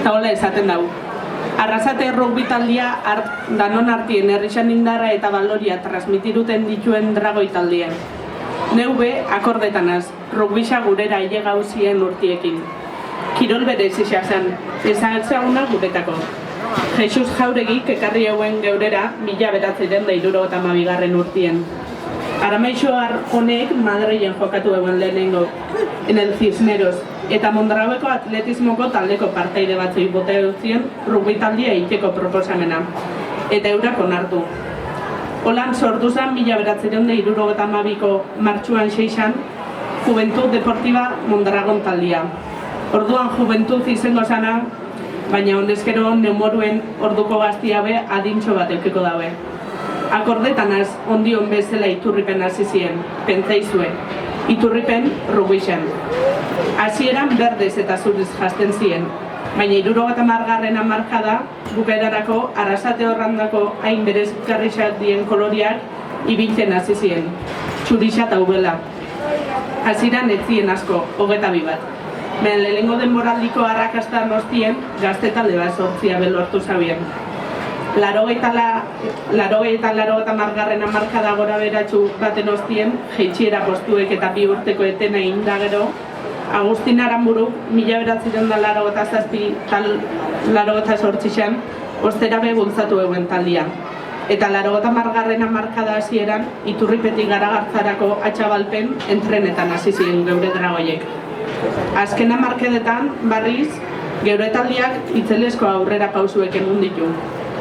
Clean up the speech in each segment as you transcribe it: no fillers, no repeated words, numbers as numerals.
Eta hola esaten dau. Arrasate rugby taldia danon artien herrixan indarra eta baloria transmitiruten dituen dragoi taldien. Neube akordetanaz, rugbisa gurera hile gauzien urtiekin. Kirol berez izan, ezagutzaguna guretako. Jesus Jauregik ekarri hauen geurera 1972 urtien. Arameixoar honek Madrilen jokatu egon lehenengo, en el Cisneros, eta Mondragoko atletismoko taldeko partaide batzui bota eutzien rugby taldia egiteko proposamena, eta eurak onartu. Holan sortu zen 1972ko martxuan 6an Juventud Deportiva Mondragon taldia. Orduan Juventud izango zana, baina honezkero neumoruen orduko gaztiabe adintxo bat eukiko daue. Akordetanaz, ondion bezala Iturripen hasi ziren, pentsaizue, Iturripen rugbixen. Hasieran berdez eta zuriz jasten ziren, baina 70. hamarkada bukaerarako Arrasate horrandako hain berezgarriak dien koloriak ibiltzen hasi ziren, txurixa eta ubela. Hasieran ez ziren asko, 22 bat. Baina lehenengo denboraldiko arrakastan ostien, gazte talde bat sortzia lortu zabien. 80. hamarkada gora beratxu baten ostien, jeitsiera postuek eta 2 urteko etena indagero, Agustin Aranburuk 1987 osterabe bultzatu eguen taldia. Eta 80. hamarkada hasieran Iturripetik Garagartzarako atxabalpen entrenetan hasi ziren geure dragoiek. Azken hamarkadetan, barriz, geure taldiak itzelesko aurrera pausuek emun ditu.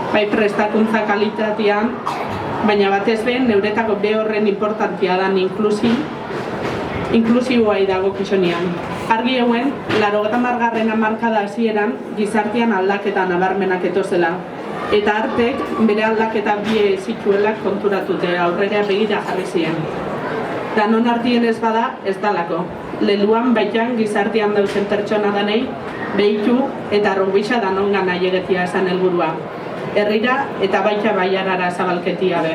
Bai prestakuntza kalitatean, baina batez be neuretako be horren importantzia dan inklusiboa dago kisonian. Argi euen, 80. hamarkada hasieran gizartean aldaketa nabarmenak etozela. Eta artek bere aldaketa bie zituela konturatute aurrera begira jarri ziren. Danon artien ez bada, ez dalako. Leluan baitan gizartean dauzen pertsona danei, behitu eta rugbisa danon gana egetia esan helburua. Herrira eta baita baiarara zabalketia be.